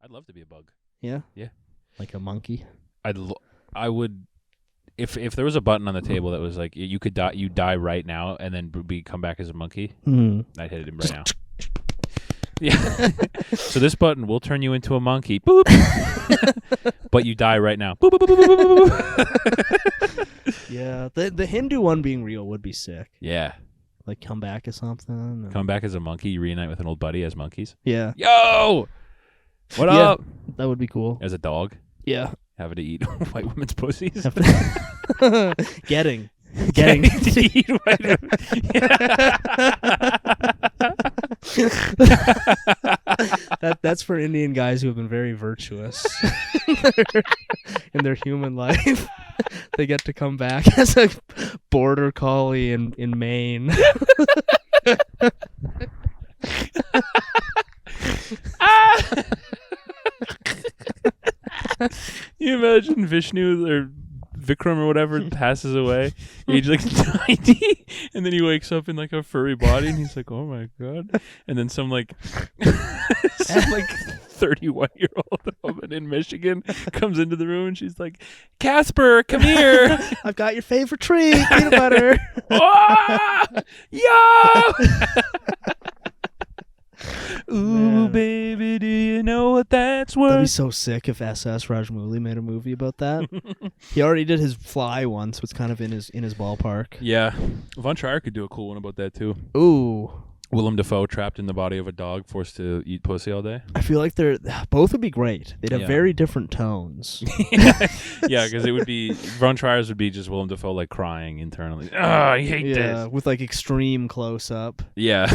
I'd love to be a bug. Yeah? Yeah. Like a monkey? I would, if there was a button on the table that was like, you could die, you die right now and then come back as a monkey, I'd hit him right now. Yeah. So this button will turn you into a monkey. Boop. But you die right now. Boop, boop, boop, boop, boop, boop. Yeah. The Hindu one being real would be sick. Yeah. Like come back as something. Come back as a monkey, you reunite with an old buddy as monkeys. Yeah. Yo! What up? That would be cool. As a dog. Yeah. Having to eat white women's pussies. Getting to eat white That's for Indian guys who have been very virtuous in their human life. They get to come back as a border collie in Maine. You imagine Vishnu or Vikram or whatever passes away, age like 90, and then he wakes up in like a furry body, and he's like, "Oh my god!" And then some like 31-year-old woman in Michigan comes into the room, and she's like, "Casper, come here! I've got your favorite treat, peanut butter." Oh, yo! Ooh, Man. baby, do you know what that's worth? That'd be so sick if SS Rajamouli made a movie about that. He already did his Fly once, so it's kind of in his ballpark. Yeah. Von Trier could do a cool one about that, too. Ooh. Willem Dafoe trapped in the body of a dog, forced to eat pussy all day. I feel like both would be great. They'd have very different tones. Yeah, because it would be Von Trier's would be just Willem Dafoe like crying internally. Oh, I hate this. With like extreme close up. Yeah.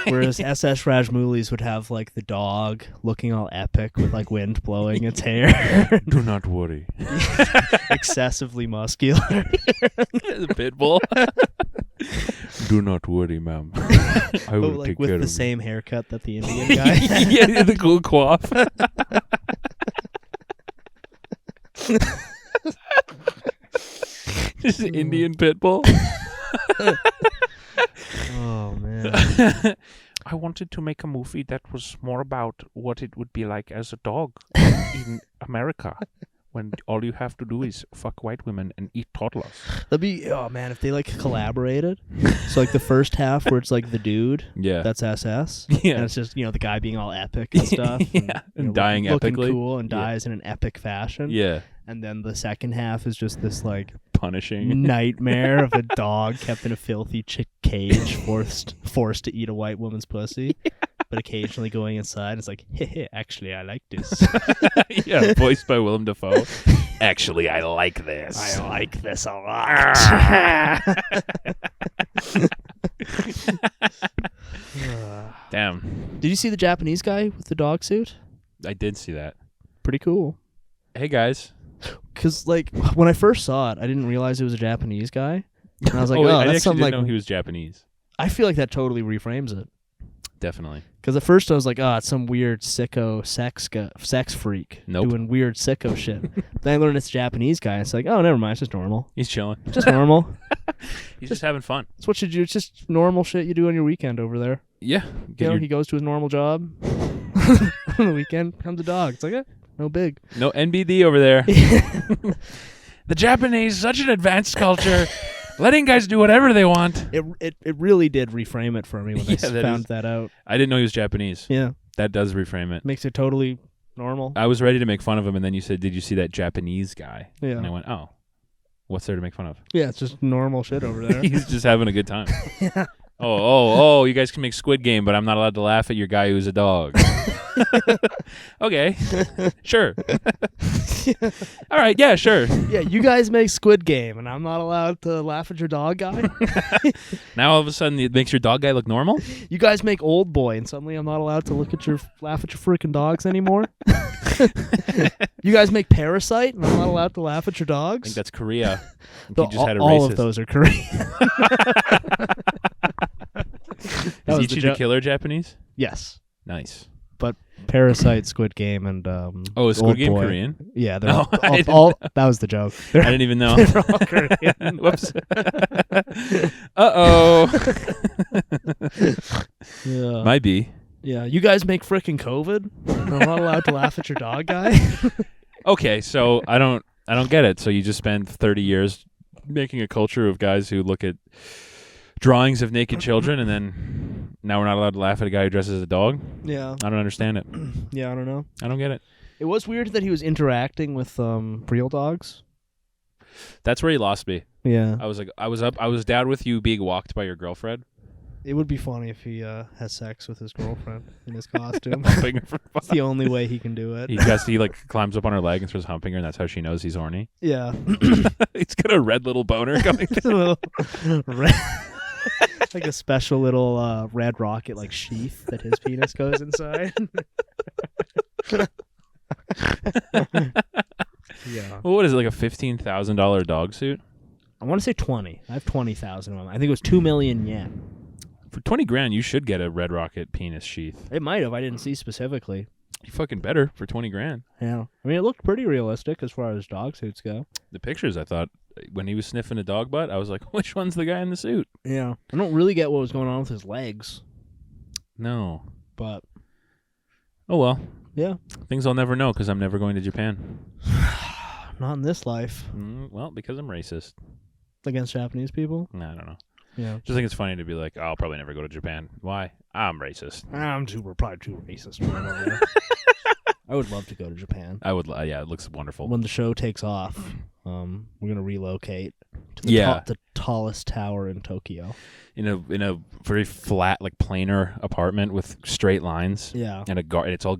Whereas SS Rajamouli's would have like the dog looking all epic with like wind blowing its hair. Do not worry. Excessively muscular. The pit bull. Do not worry, ma'am. I will like take with care the of same haircut that the Indian guy had. Yeah, the cool quaff. Just an Indian pit bull. Oh man. I wanted to make a movie that was more about what it would be like as a dog in America, when all you have to do is fuck white women and eat toddlers. That'd be, oh man, if they like collaborated. So like the first half where it's like the dude, Yeah. that's SS. Yeah. And it's just, the guy being all epic and stuff. Yeah. And dying looking epically. cool and Yeah. dies in an epic fashion. Yeah. And then the second half is just this like Punishing. nightmare of a dog kept in a filthy cage, forced to eat a white woman's pussy, but occasionally going inside. It's like, hey, actually, I like this. Yeah, voiced by Willem Dafoe. Actually, I like this. I like this a lot. Damn. Did you see the Japanese guy with the dog suit? I did see that. Pretty cool. Hey, guys. Because, like, when I first saw it, I didn't realize it was a Japanese guy. And I was like, I that's actually something didn't like... know he was Japanese. I feel like that totally reframes it. Definitely. Because at first I was like, it's some weird sicko sex freak doing weird sicko shit. Then I learned it's a Japanese guy. It's like, oh, never mind. It's just normal. He's chilling. Just normal. He's just having fun. It's what you do. It's just normal shit you do on your weekend over there. Yeah. He goes to his normal job. On the weekend comes a dog. It's like, no big. No NBD over there. The Japanese, such an advanced culture, letting guys do whatever they want. It really did reframe it for me when I found that out. I didn't know he was Japanese. Yeah. That does reframe it. Makes it totally normal. I was ready to make fun of him, and then you said, did you see that Japanese guy? Yeah. And I went, oh, what's there to make fun of? Yeah, it's just normal shit over there. He's just having a good time. Yeah. Oh, you guys can make Squid Game, but I'm not allowed to laugh at your guy who's a dog. Okay. Sure. All right, yeah, sure. Yeah, you guys make Squid Game, and I'm not allowed to laugh at your dog guy? Now all of a sudden it makes your dog guy look normal? You guys make Old Boy, and suddenly I'm not allowed to laugh at your freaking dogs anymore? You guys make Parasite, and I'm not allowed to laugh at your dogs? I think that's Korea. All of those are Korean. Is Ichi the Killer Japanese? Yes. Nice. But Parasite, Squid Game, and is Squid Game Korean? Yeah, they're No, all that was the joke. I didn't even know. They're all Korean. Whoops. Uh-oh. Yeah. Might be. Yeah, you guys make frickin' COVID. I'm not allowed to laugh at your dog guy. Okay, so I don't get it. So you just spend 30 years making a culture of guys who look at drawings of naked children, and then now we're not allowed to laugh at a guy who dresses as a dog? Yeah. I don't understand it. Yeah, I don't know. I don't get it. It was weird that he was interacting with real dogs. That's where he lost me. Yeah. I was down with you being walked by your girlfriend. It would be funny if he has sex with his girlfriend in his costume. Humping her for fun. It's the only way he can do it. He like climbs up on her leg and starts humping her, and that's how she knows he's horny. Yeah. He's got a red little boner coming A little red, like a special little red rocket like sheath that his penis goes inside. Yeah. Well, what is it, like a $15,000 dog suit? I want to say 20. I have 20,000 of them. I think it was 2 million yen. For 20 grand, you should get a red rocket penis sheath. It might have. I didn't see specifically. You fucking better for 20 grand. Yeah. I mean, it looked pretty realistic as far as dog suits go. The pictures, I thought, when he was sniffing a dog butt, I was like, which one's the guy in the suit? Yeah. I don't really get what was going on with his legs. No. But. Oh, well. Yeah. Things I'll never know because I'm never going to Japan. Not in this life. Well, because I'm racist. Against Japanese people? No, I don't know. Yeah. Just think it's funny to be like, I'll probably never go to Japan. Why? I'm racist. We're probably too racist for him over there. I would love to go to Japan. I would. Yeah, it looks wonderful. When the show takes off, we're gonna relocate to the tallest tower in Tokyo. In a very flat, like planar apartment with straight lines. Yeah. And it's all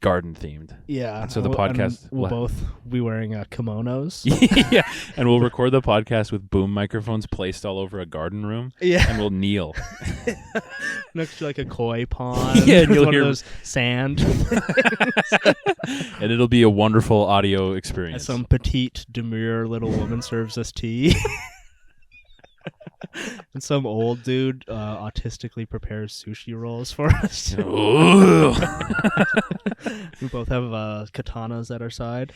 garden themed. Yeah. And so the podcast we'll both be wearing kimonos. Yeah. And we'll record the podcast with boom microphones placed all over a garden room. Yeah. And we'll kneel next to like a koi pond. Yeah, and you'll hear hear those sand. And it'll be a wonderful audio experience. As some petite, demure little woman serves us tea. And some old dude autistically prepares sushi rolls for us. We both have katanas at our side.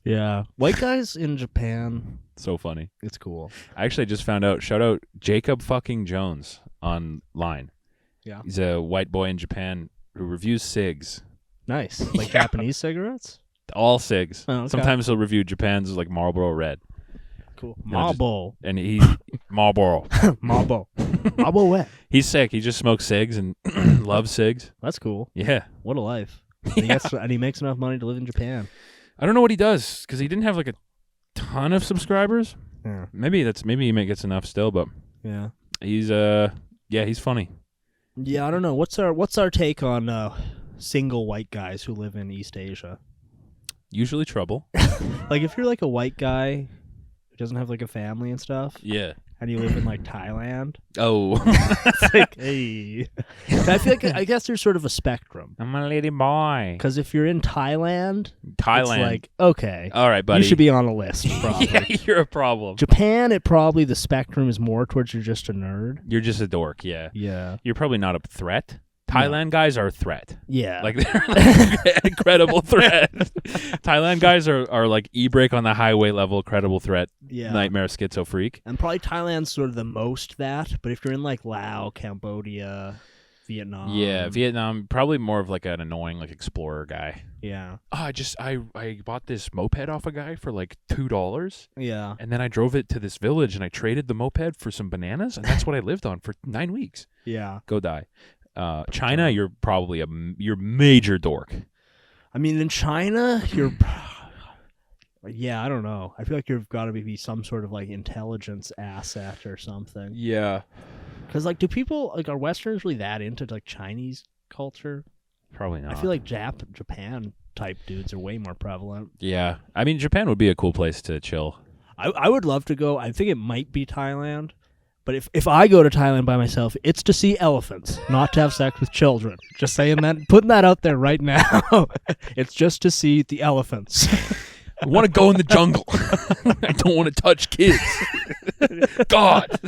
Yeah. White guys in Japan. So funny. It's cool. I actually just found out, shout out Jacob fucking Jones online. Yeah. He's a white boy in Japan who reviews cigs. Nice. Like Japanese cigarettes? All cigs. Oh, okay. Sometimes he'll review Japan's like Marlboro Red. Cool. Marlboro. And he's Marlboro. Marlboro. Marlboro wet. He's sick. He just smokes cigs and loves cigs. That's cool. Yeah. What a life. And he makes enough money to live in Japan. I don't know what he does because he didn't have like a ton of subscribers. Yeah. Maybe he gets enough still, but yeah. He's he's funny. Yeah, I don't know. What's our take on single white guys who live in East Asia? Usually trouble. Like if you're like a white guy who doesn't have like a family and stuff. Yeah. And you live in like Thailand. Oh. It's like, hey. I feel like I guess there's sort of a spectrum. I'm a lady boy. Because if you're in Thailand, it's like, okay. All right, buddy. You should be on a list, probably. Yeah, you're a problem. Japan, the spectrum is more towards you're just a nerd. You're just a dork, yeah. Yeah. You're probably not a threat. Thailand guys are a threat. Yeah. Like they're like a credible threat. Thailand guys are like e-brake on the highway level, credible threat, nightmare schizo freak. And probably Thailand's sort of the most that, but if you're in like Laos, Cambodia, Vietnam. Yeah, Vietnam, probably more of like an annoying like explorer guy. Yeah. Oh, I bought this moped off a guy for like $2. Yeah. And then I drove it to this village and I traded the moped for some bananas and that's what I lived on for 9 weeks. Yeah. Go die. China, you're probably you're major dork. I mean, in China, you're. Yeah, I don't know. I feel like you've got to be some sort of like intelligence asset or something. Yeah. Because like, do people like are Westerners really that into like Chinese culture? Probably not. I feel like Japan type dudes are way more prevalent. Yeah, I mean, Japan would be a cool place to chill. I would love to go. I think it might be Thailand. But if I go to Thailand by myself, it's to see elephants, not to have sex with children. Just saying that, putting that out there right now. It's just to see the elephants. I want to go in the jungle. I don't want to touch kids. God.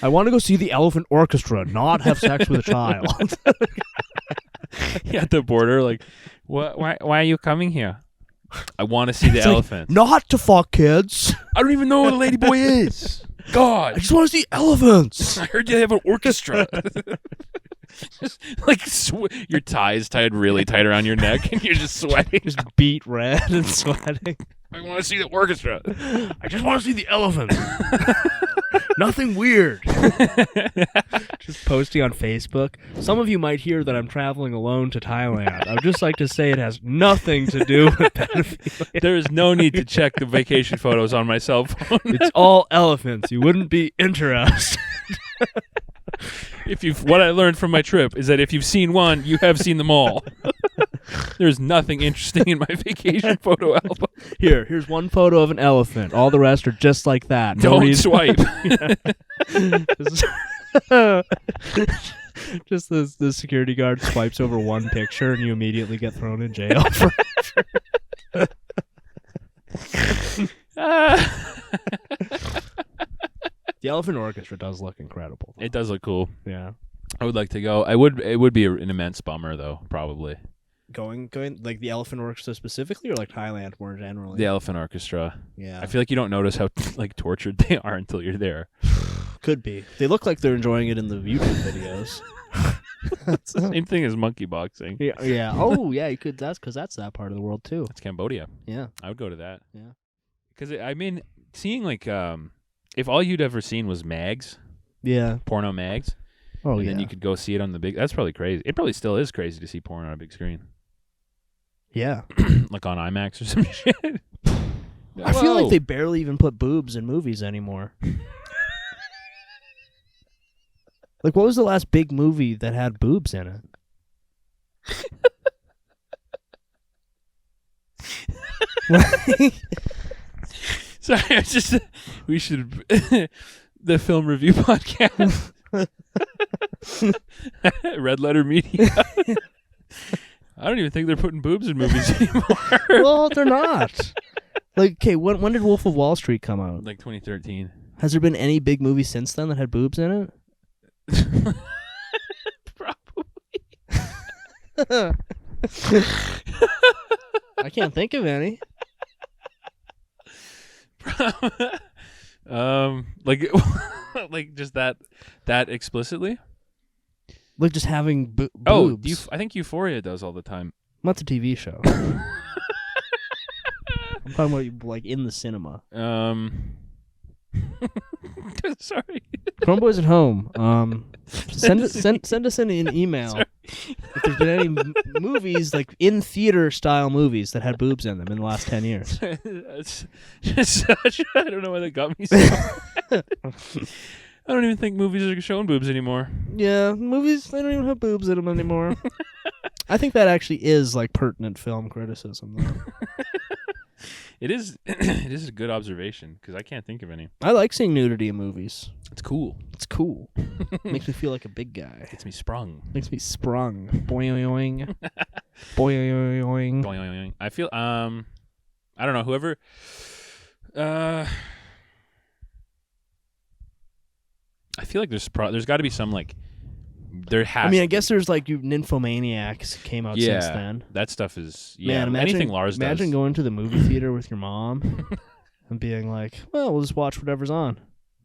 I want to go see the elephant orchestra, not have sex with a child. Yeah, at the border, like, why are you coming here? I want to see the elephant. Not to fuck kids. I don't even know what a ladyboy is. God, I just want to see elephants. I heard they have an orchestra. Just like your tie is tied really tight around your neck, and you're just sweating. Just beat red and sweating. I want to see the orchestra. I just want to see the elephants. Nothing weird. Just posting on Facebook. Some of you might hear that I'm traveling alone to Thailand. I would just like to say it has nothing to do with pedophilia. There is no need to check the vacation photos on my cell phone. It's all elephants. You wouldn't be interested. What I learned from my trip is that if you've seen one, you have seen them all. There's nothing interesting in my vacation photo album. Here's one photo of an elephant. All the rest are just like that. Don't swipe. Just the security guard swipes over one picture and you immediately get thrown in jail forever. The Elephant Orchestra does look incredible, though. It does look cool. Yeah. I would like to go. It would be an immense bummer, though, probably. Going like the Elephant Orchestra specifically, or like Thailand more generally? The Elephant Orchestra. Yeah. I feel like you don't notice how like tortured they are until you're there. Could be. They look like they're enjoying it in the YouTube videos. It's the same thing as monkey boxing. Yeah. Yeah. Oh, yeah. You could. That's because that's that part of the world too. That's Cambodia. Yeah. I would go to that. Yeah. Because I mean, seeing like if all you'd ever seen was mags, Yeah. porno mags, Oh, and yeah. then you could go see it on the big. That's probably crazy. It probably still is crazy to see porn on a big screen. Yeah. Like on IMAX or some shit. I feel like they barely even put boobs in movies anymore. Like, what was the last big movie that had boobs in it? Sorry, I just we should the film review podcast. Red Letter Media. I don't even think they're putting boobs in movies anymore. Well, they're not. Like, okay, when did Wolf of Wall Street come out? Like 2013. Has there been any big movie since then that had boobs in it? Probably. I can't think of any. Like like just that explicitly. Like just having boobs. Oh, I think Euphoria does all the time. That's a TV show. I'm talking about like in the cinema. Sorry. Chrome Boys at Home. Send us in an email if there's been any movies like in theater style movies that had boobs in them in the last 10 years. It's just such. I don't know why that got me so. I don't even think movies are showing boobs anymore. Yeah, movies, they don't even have boobs in them anymore. I think that actually is like pertinent film criticism, though. It is. It is a good observation because I can't think of any. I like seeing nudity in movies. It's cool. It's cool. Makes me feel like a big guy. Gets me sprung. Makes me sprung. Boing. Boing. Boing. I feel. I don't know. Whoever. I feel like there's got to be some like. There has. I mean, I guess there's like Nymphomaniacs came out since then. That stuff is. Yeah, Man, anything Lars does. Imagine going to the movie theater with your mom and being like, "Well, we'll just watch whatever's on,"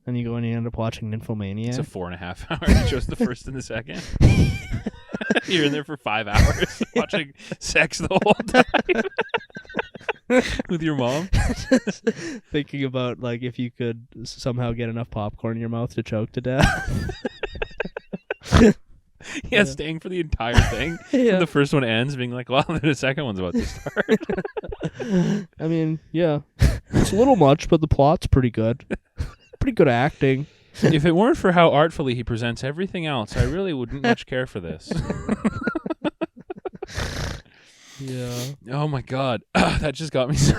and you go and you end up watching Nymphomaniac. It's a 4.5 hour. It shows the first and the second. You're in there for 5 hours watching sex the whole time with your mom. Thinking about like if you could somehow get enough popcorn in your mouth to choke to death. Yeah, staying for the entire thing. Yeah. The first one ends being like, well, the second one's about to start. I mean, yeah. It's a little much, but the plot's pretty good. Pretty good acting. If it weren't for how artfully he presents everything else, I really wouldn't much care for this. Yeah. Oh my God. That just got me so...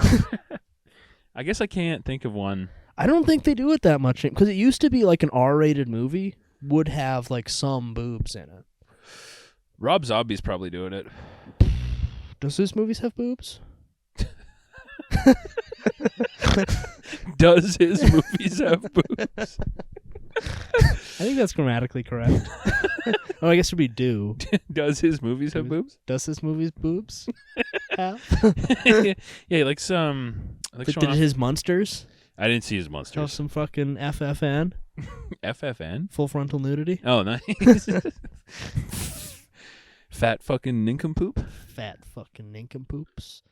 I guess I can't think of one. I don't think they do it that much, because it used to be like an R-rated movie would have like some boobs in it. Rob Zombie's probably doing it. Does his movies have boobs? Does his movies have boobs? I think that's grammatically correct. Oh, I guess it would be do. Does his movies have boobs? Does his movies boobs have? Yeah, like some... Like Did his monsters? I didn't see his Have monsters. some fucking FFN. FFN? Full frontal nudity. Oh, nice. Fat fucking nincompoop? Fat fucking nincompoops.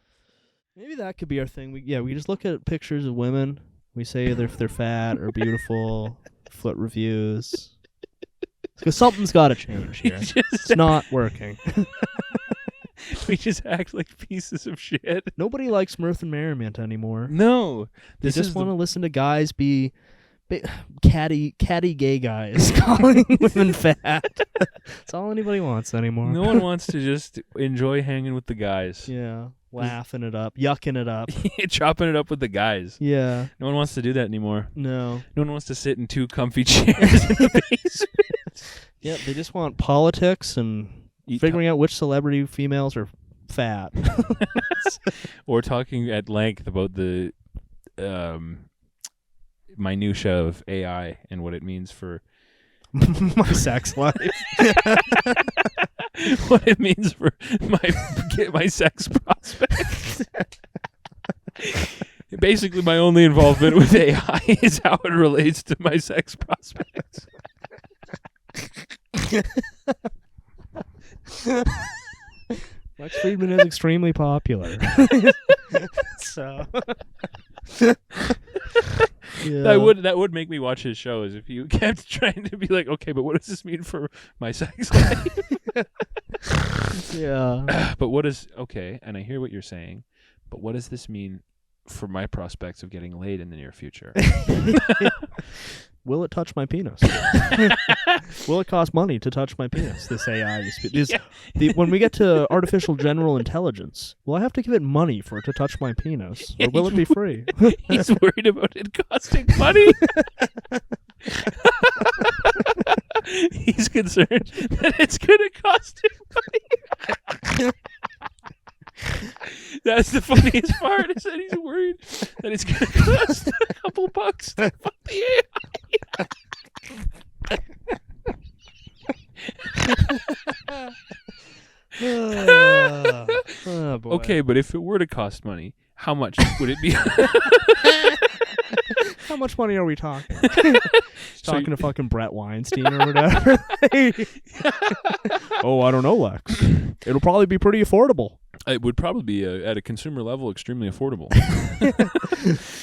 Maybe that could be our thing. We just look at pictures of women. We say they're fat or beautiful. Foot reviews. Because something's got to change here. It's not working. We just act like pieces of shit. Nobody likes mirth and merriment anymore. No. They just want to listen to guys be catty gay guys calling women fat. That's all anybody wants anymore. No one wants to just enjoy hanging with the guys. Yeah. Laughing it up. Yucking it up. Chopping it up with the guys. Yeah. No one wants to do that anymore. No. No one wants to sit in 2 comfy chairs in the basement. Yep, they just want politics and figuring out which celebrity females are fat. Or talking at length about the minutia of AI and what it means for my sex life. What it means for my sex prospects. Basically, my only involvement with AI is how it relates to my sex prospects. Lex Friedman is extremely popular. So yeah. That would make me watch his shows if you kept trying to be like, okay, but what does this mean for my sex life? Yeah. But what is okay? And I hear what you're saying, but what does this mean for my prospects of getting laid in the near future? Will it touch my penis? Will it cost money to touch my penis? This AI. When we get to artificial general intelligence, will I have to give it money for it to touch my penis? Or will it be free? He's worried about it costing money. He's concerned that it's going to cost him money. That's the funniest part, is that he's worried that it's going to cost a couple bucks to fuck the AI. Oh, boy. Okay, but if it were to cost money, how much would it be? How much money are we talking? Talking to fucking Brett Weinstein or whatever. Oh, I don't know, Lex. It'll probably be pretty affordable. It would probably be at a consumer level extremely affordable.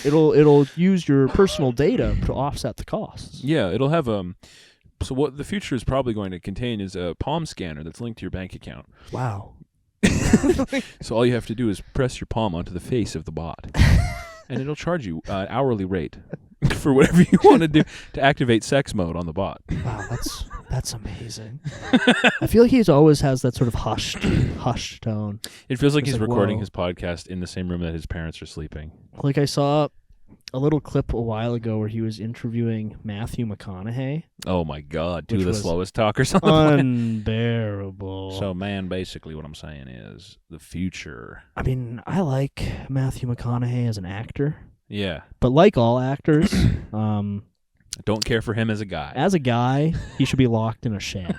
It'll use your personal data to offset the costs. Yeah, it'll have so what the future is probably going to contain is a palm scanner that's linked to your bank account. Wow. So all you have to do is press your palm onto the face of the bot, and it'll charge you an hourly rate for whatever you want to do to activate sex mode on the bot. Wow, that's amazing. I feel like he always has that sort of hushed tone. It feels like It's he's like, recording whoa. his podcast in the same room that his parents are sleeping. Like I saw a little clip a while ago where he was interviewing Matthew McConaughey. Oh my God, two Which of the was slowest talkers on the planet. Unbearable. So, man, basically what I'm saying is the future. I mean, I like Matthew McConaughey as an actor, Yeah. but like all actors, I don't care for him as a guy. as a guy, he should be locked in a shed.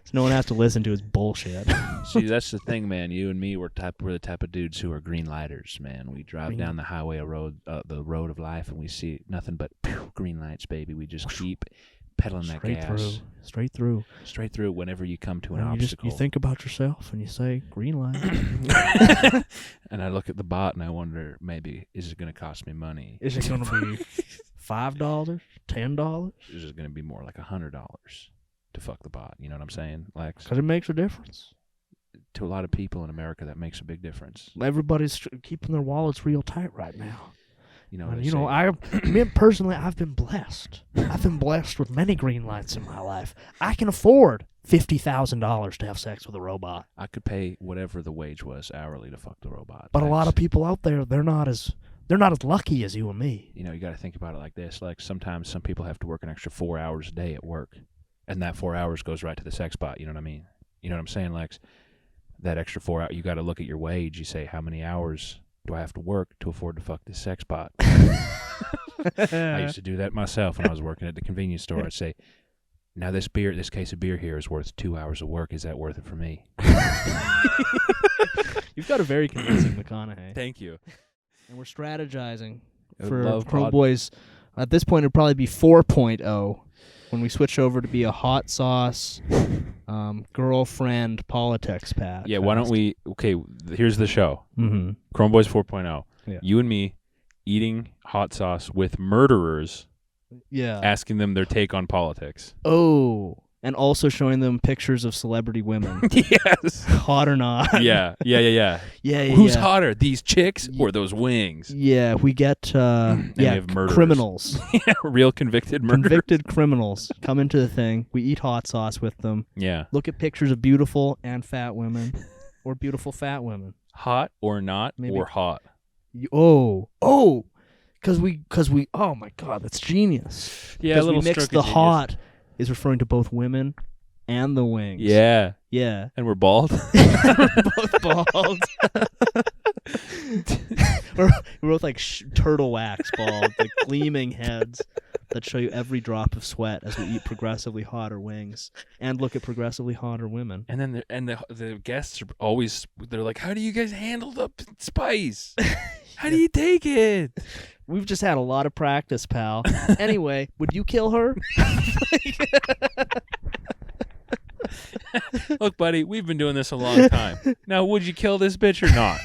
So no one has to listen to his bullshit. See, that's the thing, man. You and me, we're the type of dudes who are green lighters, man. We drive down the highway, the road of life, and we see nothing but green lights, baby. We just keep pedaling that gas. Straight through. Straight through whenever you come to an And obstacle. you think about yourself and you say, green light. And I look at the bot and I wonder, maybe, is it going to cost me money? Is it going to be $5, $10? Is it going to be more like $100 to fuck the bot? You know what I'm saying, Lex? Because it makes a difference. To a lot of people in America, that makes a big difference. Everybody's keeping their wallets real tight right now. You know, And, me personally, I've been blessed. I've been blessed with many green lights in my life. I can afford $50,000 to have sex with a robot. I could pay whatever the wage was hourly to fuck the robot. But a lot of people out there, they're not as lucky as you and me. You know, you got to think about it like this. Like, sometimes some people have to work an extra 4 hours a day at work, and that 4 hours goes right to the sex bot. You know what I mean? You know what I'm saying, Lex? That extra 4 hours, you got to look at your wage. You say, how many hours do I have to work to afford to fuck this sex bot? I used to do that myself when I was working at the convenience store. I'd say, now this case of beer here is worth 2 hours of work. Is that worth it for me? You've got a very convincing McConaughey. Thank you. And we're strategizing I for love Chrome pod- Boys. At this point, it'd probably be 4.0 when we switch over to be a hot sauce girlfriend politics pad. Yeah, why don't we... Okay, here's the show. Mm-hmm. Chrome Boys 4.0. Yeah. You and me eating hot sauce with murderers, Yeah. asking them their take on politics. Oh, and also showing them pictures of celebrity women. Yes. Hot or not. Yeah. Yeah. Who's hotter, these chicks or those wings? Yeah, we get we have murderers. criminals. Yeah, real convicted murderers. Convicted criminals come into the thing. We eat hot sauce with them. Yeah. Look at pictures of beautiful and fat women, or beautiful fat women. Hot or not, Maybe. or hot. Because we. Oh my God, that's genius. Yeah, a Because we little mix stroke the of genius. hot is referring to both women and the wings. Yeah. Yeah. And we're bald. We're both bald. we're both like turtle wax bald, like gleaming heads that show you every drop of sweat as we eat progressively hotter wings and look at progressively hotter women. And then the guests are always, they're like, how do you guys handle the spice? How do you take it? We've just had a lot of practice, pal. Anyway, would you kill her? Look, buddy, we've been doing this a long time. Now, would you kill this bitch or not?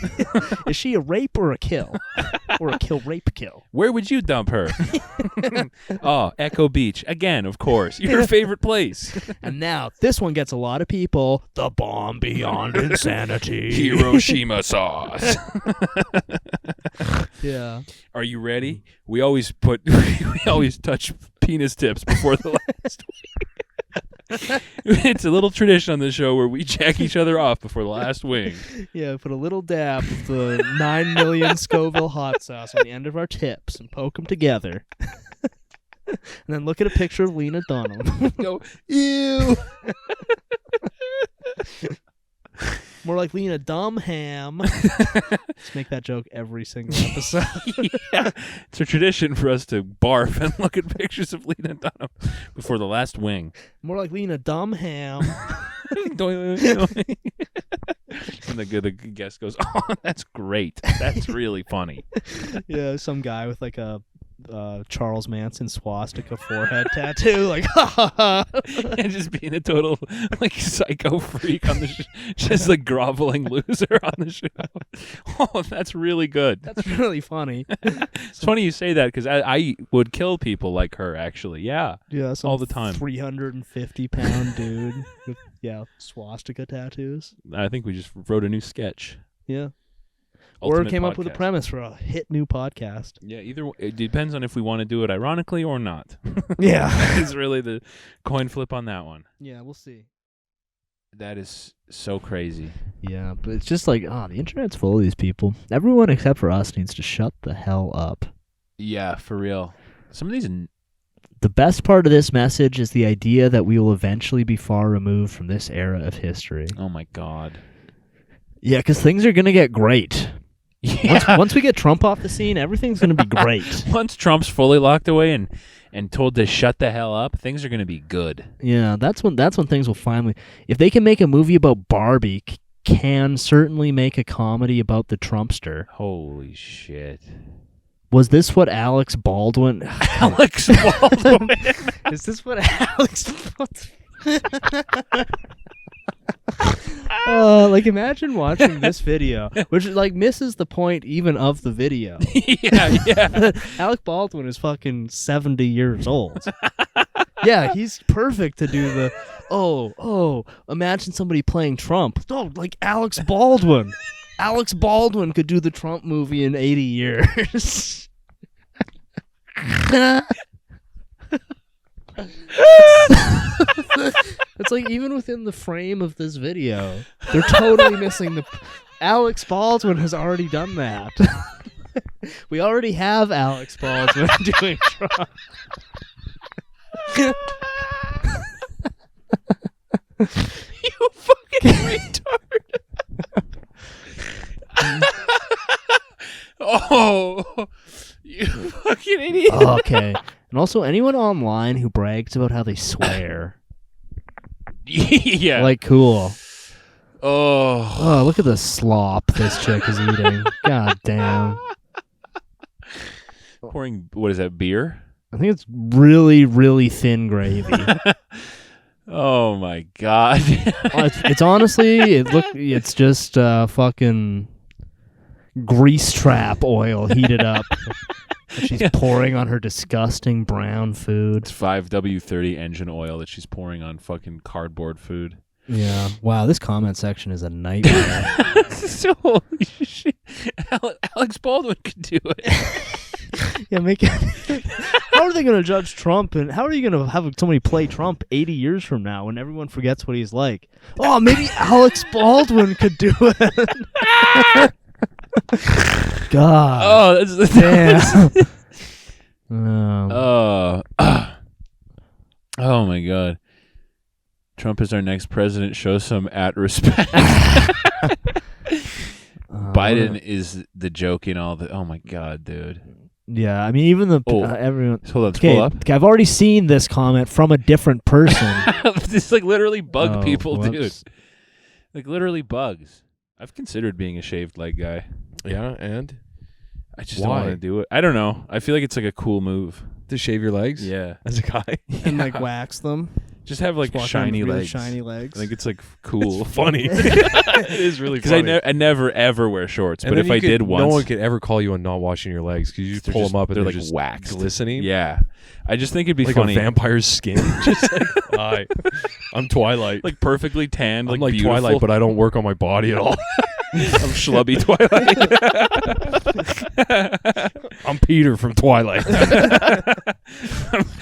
Is she a rape or a kill? Or a rape kill? Where would you dump her? Oh, Echo Beach. Again, of course. Your favorite place. And now, this one gets a lot of people. The bomb beyond insanity. Hiroshima sauce. Yeah. Are you ready? We always touch penis tips before the last wing. It's a little tradition on the show where we jack each other off before the last wing. Yeah, put a little dab of the 9 million Scoville hot sauce on the end of our tips and poke them together. And then look at a picture of Lena Dunham. Go, ew. More like Lena Dumham. Let's make that joke every single episode. Yeah. It's a tradition for us to barf and look at pictures of Lena Dunham before the last wing. More like Lena Dumham. And the guest goes, oh, that's great. That's really funny. Yeah, some guy with like a Charles Manson swastika forehead tattoo, like, ha ha ha. And just being a total like psycho freak on the just like groveling loser on the show. Oh, that's really good. That's really funny. It's funny you say that because I would kill people like her, actually. Yeah. Yeah, all the time. 350-pound dude with swastika tattoos. I think we just wrote a new sketch. Yeah. Ultimate or came up with a podcast. premise for a hit new podcast. Yeah, it depends on if we want to do it ironically or not. Yeah. It's really the coin flip on that one. Yeah, we'll see. That is so crazy. Yeah, but it's just like, the internet's full of these people. Everyone except for us needs to shut the hell up. Yeah, for real. Some of these... The best part of this message is the idea that we will eventually be far removed from this era of history. Oh my God. Yeah, because things are going to get great. Yeah. Once we get Trump off the scene, everything's going to be great. Once Trump's fully locked away and told to shut the hell up, things are going to be good. Yeah, that's when things will finally... If they can make a movie about Barbie, can certainly make a comedy about the Trumpster. Holy shit. Was this what Alex Baldwin... Alex Baldwin? Is this what Alex... Like, imagine watching this video, which like misses the point even of the video. Yeah. Alec Baldwin is fucking 70 years old. Yeah, he's perfect to do the, imagine somebody playing Trump. Oh, like Alex Baldwin. Alex Baldwin could do the Trump movie in 80 years. It's like even within the frame of this video, they're totally missing the... Alex Baldwin has already done that. We already have Alex Baldwin doing Trump. You fucking retard. Oh, you fucking idiot. Okay. And also, anyone online who brags about how they swear. Yeah. Like, cool. Oh. Oh, look at the slop this chick is eating. God damn. Pouring, what is that, beer? I think it's really, really thin gravy. Oh my god. It's honestly, it's just fucking grease trap oil heated up. She's pouring on her disgusting brown food. It's 5W30 engine oil that she's pouring on fucking cardboard food. Yeah. Wow, this comment section is a nightmare. So, holy shit. Alex Baldwin could do it. Yeah, make it. How are they going to judge Trump, and how are you going to have somebody play Trump 80 years from now when everyone forgets what he's like? Oh, maybe Alex Baldwin could do it. God. Oh, that's damn. Oh my god. Trump is our next president. Show some respect. Biden is the joke in all the. Oh my god, dude. Yeah, I mean, even the everyone. Hold on, pull up. Okay, I've already seen this comment from a different person. This like literally bug people, whoops. dude. Like literally bugs. I've considered being a shaved leg guy. Yeah, and I just don't want to do it. I don't know. I feel like it's like a cool move to shave your legs. Yeah, as a guy, and like wax them. Just have like shiny really legs. Shiny legs. I think it's like cool. It's funny. It is really funny. Because I never ever wear shorts. And but if I did once, no one could ever call you on not washing your legs because you just pull them up and they're they're like just waxed, glistening. Yeah, I just think it'd be like funny. a vampire's skin. Just like, hi, I'm Twilight. Like perfectly tanned. I'm like beautiful. Twilight, but I don't work on my body at all. I'm schlubby Twilight. I'm Peter from Twilight.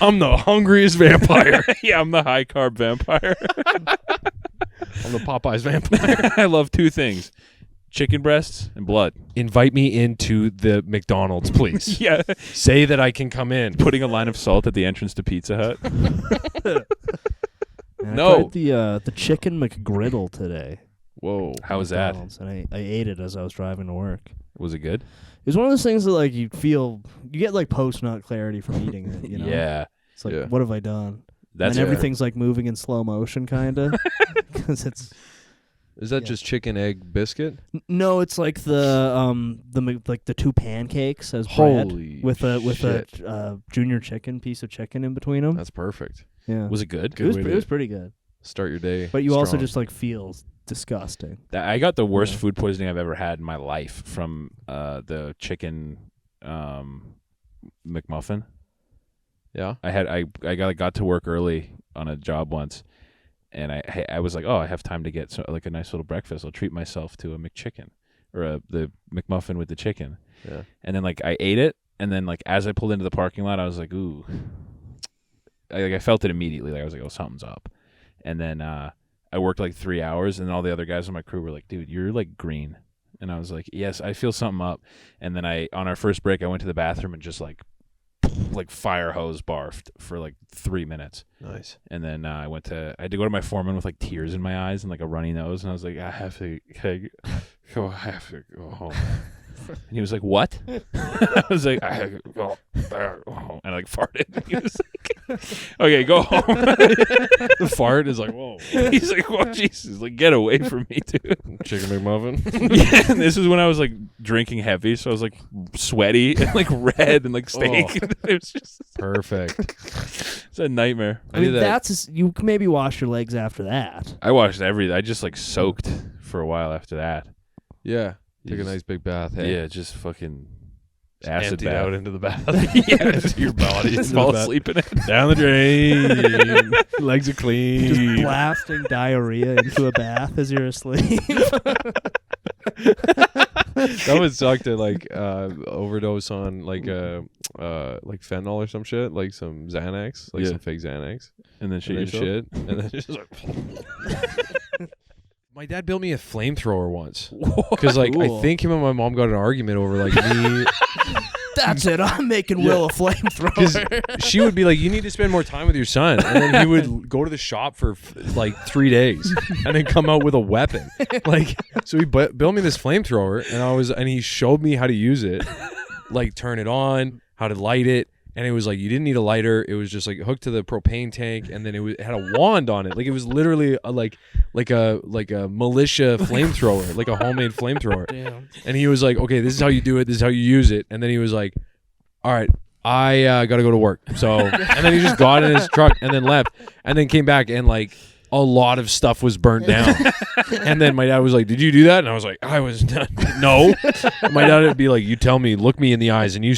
I'm the hungriest vampire. Yeah, I'm the high carb vampire. I'm the Popeyes vampire. I love two things: chicken breasts and blood. Invite me into the McDonald's, please. Yeah. Say that I can come in. Putting a line of salt at the entrance to Pizza Hut. No. I tried the chicken McGriddle today. Whoa. How was that? And I ate it as I was driving to work. Was it good? It was one of those things that like you get like post-nut clarity from eating it, you know? Yeah. It's like, what have I done? That's and everything's like moving in slow motion, kind of. Because it's. Is that just chicken egg biscuit? No, it's like the two pancakes as Holy bread with a junior chicken piece of chicken in between them. That's perfect. Yeah. Was it good? It was pretty good. Start your day. But you also just like feel disgusting. I got the worst food poisoning I've ever had in my life from the chicken McMuffin. Yeah. I got to work early on a job once, and I was like, oh, I have time to get like a nice little breakfast. I'll treat myself to a McChicken or the McMuffin with the chicken. Yeah. And then like I ate it, and then like as I pulled into the parking lot, I was like, ooh. I felt it immediately. Like I was like, oh, something's up. And then I worked like 3 hours, and all the other guys on my crew were like, dude, you're like green. And I was like, yes, I feel something up. And then on our first break, I went to the bathroom and just like fire hose barfed for like 3 minutes. Nice. And then I had to go to my foreman with like tears in my eyes and like a runny nose, and I was like, I have to go home. And he was like, what? I was like, I have to go home. And I like farted. And he was like, okay, go home. The fart is like, whoa. He's like, oh, Jesus, like, get away from me, dude. Chicken McMuffin. Yeah, and this is when I was like drinking heavy, so I was like sweaty and like red and like steak. Oh. It was just perfect. It's a nightmare. I mean, you can maybe wash your legs after that. I washed everything. I just like soaked for a while after that. Yeah. Take a nice big bath. Hey? Yeah, just fucking acid emptied bath out into the bath. Yeah, just your body. Just fall asleep in it. Down the drain. Legs are clean. Just blasting diarrhea into a bath as you're asleep. That would suck to like overdose on like fentanyl or some shit, like some Xanax, like some fake Xanax, and then shit, and then just like. My dad built me a flamethrower once because like I think him and my mom got an argument over like me. That's it. I'm making Will a flamethrower. She would be like, "You need to spend more time with your son," and then he would go to the shop for like 3 days and then come out with a weapon. Like, so he built me this flamethrower, and he showed me how to use it, like turn it on, how to light it. And it was like, you didn't need a lighter. It was just like hooked to the propane tank, and then it had a wand on it. Like it was literally a militia flamethrower, like a homemade flamethrower. Damn. And he was like, okay, this is how you do it. This is how you use it. And then he was like, all right, I got to go to work. So, and then he just got in his truck and then left and then came back and like a lot of stuff was burnt down. And then my dad was like, did you do that? And I was like, I was not. No. My dad would be like, you tell me, look me in the eyes and you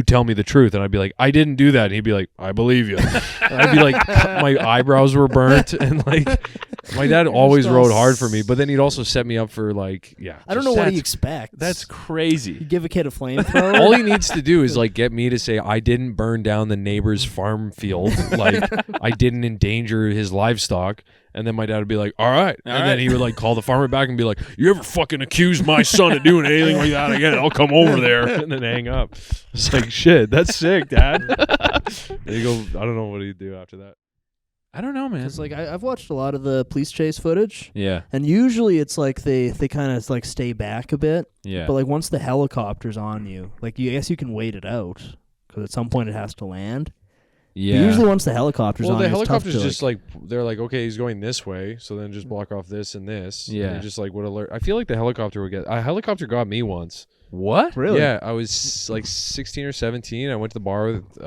tell me the truth. And I'd be like, I didn't do that. And he'd be like, I believe you. And I'd be like, my eyebrows were burnt. And like, my dad always rode hard for me, but then he'd also set me up for like, I don't know what he expects. That's crazy. You give a kid a flamethrower. All he needs to do is like get me to say I didn't burn down the neighbor's farm field, like I didn't endanger his livestock, and then my dad would be like, all right. And then he would like call the farmer back and be like, you ever fucking accuse my son of doing anything like that again, I'll come over there, and then hang up. It's like, shit, that's sick, Dad. There you go. I don't know what he'd do after that. I don't know, man. It's like I've watched a lot of the police chase footage. Yeah. And usually it's like they kind of like stay back a bit. Yeah. But like once the helicopter's on you, like I guess you can wait it out because at some point it has to land. Yeah. But usually once the helicopter's on the you, helicopter's it's tough to, just like they're like, okay, he's going this way, so then just block off this and this. Yeah. And just like would alert. I feel like the helicopter would get. A helicopter got me once. What? Really? Yeah, I was like 16 or 17. I went to the bar with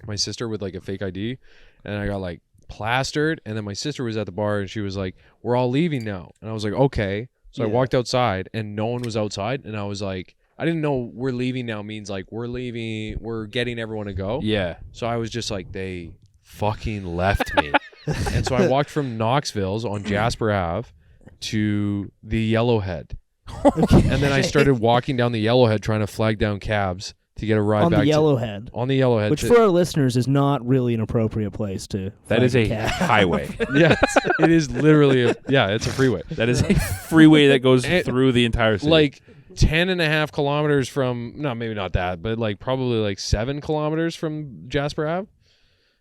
my sister with like a fake ID, and I got like plastered. And then my sister was at the bar, and she was like, "We're all leaving now." And I was like, "Okay." So I walked outside, and no one was outside, and I was like, I didn't know "we're leaving now" means like we're leaving, we're getting everyone to go. Yeah. So I was just like, they fucking left me. And so I walked from Knoxville's on Jasper Ave to the Yellowhead. And then I started walking down the Yellowhead trying to flag down cabs to get a ride on back the Yellowhead. On the Yellowhead. Which for our listeners is not really an appropriate place to That is a cab. highway. Yeah, it is literally it's a freeway. That is a freeway that goes through the entire city. Like 10.5 kilometers from, no, maybe not that, but like probably like 7 kilometers from Jasper Ave.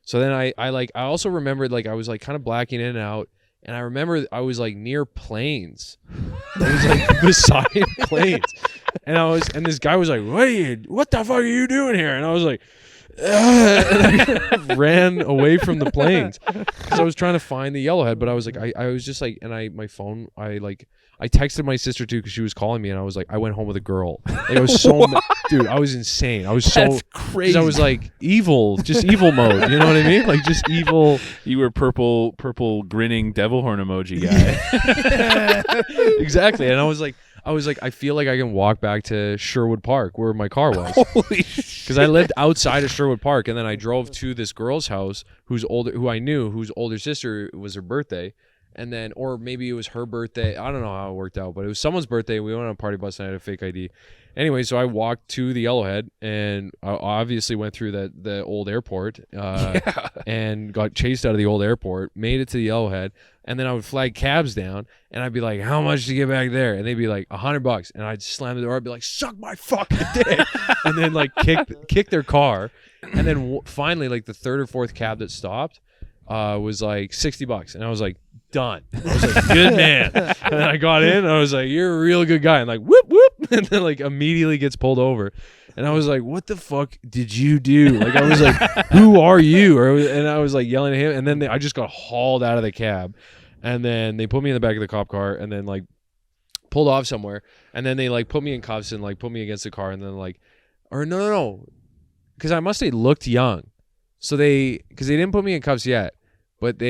So then I also remembered like I was like kind of blacking in and out, and I remember I was like near planes. I was like beside planes, and this guy was like, what the fuck are you doing here? And I was like, and I ran away from the planes because I was trying to find the Yellowhead, but I was like, I was just like, and my phone, I texted my sister too because she was calling me, and I was like, I went home with a girl. Like, I was so, dude, I was insane. I was That's crazy. I was like evil, just evil mode. You know what I mean? Like just evil. You were purple grinning devil horn emoji guy. Exactly. And I was like, I feel like I can walk back to Sherwood Park where my car was. Holy shit. Because I lived outside of Sherwood Park, and then I drove to this girl's house whose older sister was her birthday. And then, or maybe it was her birthday. I don't know how it worked out, but it was someone's birthday. We went on a party bus and I had a fake ID. Anyway, so I walked to the Yellowhead, and I obviously went through the old airport and got chased out of the old airport, made it to the Yellowhead, and then I would flag cabs down, and I'd be like, how much to get back there? And they'd be like, $100. And I'd slam the door. I'd be like, suck my fucking dick. And then like kick their car. And then finally, like the third or fourth cab that stopped was like $60. And I was like, done. I was like, good man. And then I got in, and I was like, you're a real good guy. And like, whoop, whoop. And then like immediately gets pulled over. And I was like, what the fuck did you do? Like, I was like, who are you? And I was like yelling at him. And then I just got hauled out of the cab. And then they put me in the back of the cop car, and then like pulled off somewhere. And then they like put me in cuffs and like put me against the car. And then like, or no. Because I must have looked young. So because they didn't put me in cuffs yet, but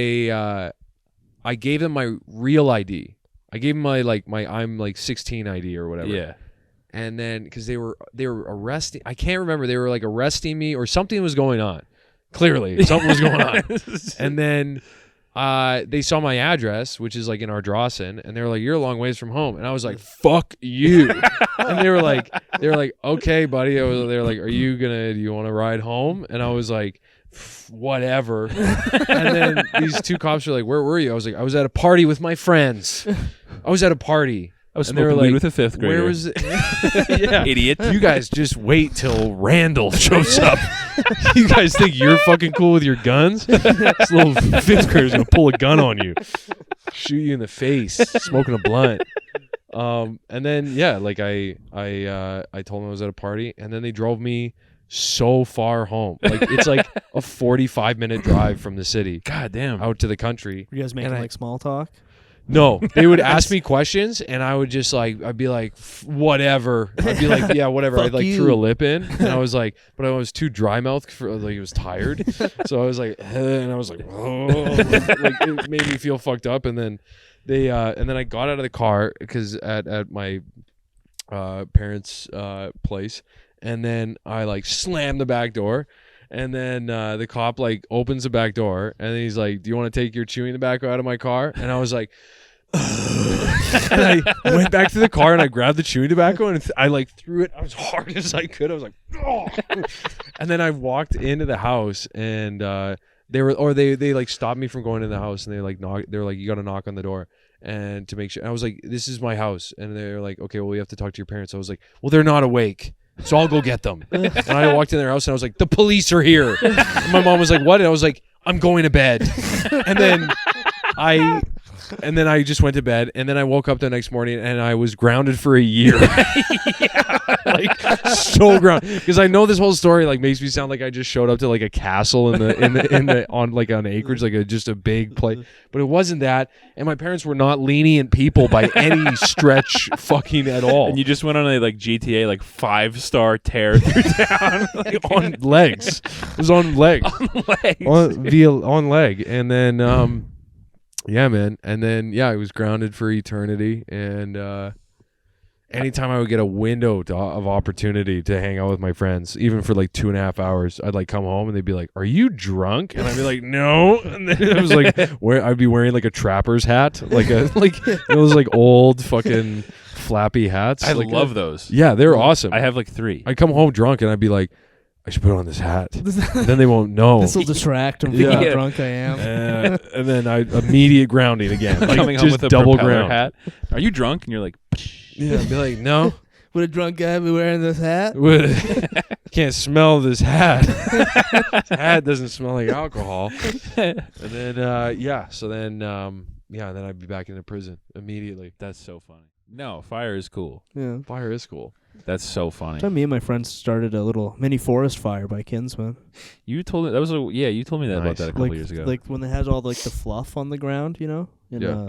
I gave them my real ID. I gave them my I'm like 16 ID or whatever. Yeah. And then because they were arresting, I can't remember. They were like arresting me or something was going on. Clearly, something was going on. And then they saw my address, which is like in Ardrossan, and they were like, "You're a long ways from home." And I was like, "Fuck you." And they were like, "Okay, buddy." They were like, do you want to ride home? And I was like, whatever. And then these two cops were like, where were you? I was like, I was at a party with my friends. I was at a party. I was and they were smoking like, weed with a fifth grader. where was it? Yeah. Idiot. You guys just wait till Randall shows up. You guys think you're fucking cool with your guns? This little fifth grader's gonna pull a gun on you, shoot you in the face, smoking a blunt. And then like I told them I was at a party, and then they drove me so far home. Like it's like a 45-minute drive from the city. God damn. Out to the country. Were you guys making like small talk? No, they would ask me questions, and I would just like, I'd be like, whatever. I'd be like, yeah, whatever. I like threw a lip in, and I was like, but I was too dry mouthed for like it was tired, so I was like, and I was like, oh, like it made me feel fucked up, and then and then I got out of the car because at my parents' place, and then I like slammed the back door. And then the cop like opens the back door, and then he's like, "Do you want to take your chewing tobacco out of my car?" And I was like, and I went back to the car and I grabbed the chewing tobacco and I like threw it as hard as I could. I was like, oh. And then I walked into the house and they like stopped me from going in the house, and they were like, you got to knock on the door and to make sure. And I was like, this is my house, and they were like, okay, well, you have to talk to your parents. I was like, well, they're not awake. So I'll go get them. And I walked in their house and I was like, the police are here. And my mom was like, what? And I was like, I'm going to bed. And then I just went to bed, and then I woke up the next morning and I was grounded for a year. Like so grounded, because I know this whole story like makes me sound like I just showed up to like a castle in the on like an acreage, like just a big place, but it wasn't that. And my parents were not lenient people by any stretch fucking at all. And you just went on a like GTA like 5-star tear through town like, on legs. It was on leg. On leg. And then yeah, man. And then I was grounded for eternity. And anytime I would get a window of opportunity to hang out with my friends, even for like 2.5 hours, I'd like come home and they'd be like, "Are you drunk?" And I'd be like, "No." And then it was like I'd be wearing like a trapper's hat, like those like old fucking flappy hats. I love those. Yeah, they're awesome. I have like 3. I'd come home drunk and I'd be like, I should put on this hat. And then they won't know. This will distract them from how drunk I am. And then immediate grounding again. Like coming home with a double propeller ground hat. Are you drunk? And you're like, yeah, I'd be like, no. Would a drunk guy be wearing this hat? Can't smell this hat. This hat doesn't smell like alcohol. And then then I'd be back into prison immediately. that's so funny. No, fire is cool. Yeah. Fire is cool. That's so funny. So me and my friends started a little mini forest fire by Kinsman. You told me you told me that about that a couple years ago. Like when they had all like the fluff on the ground, in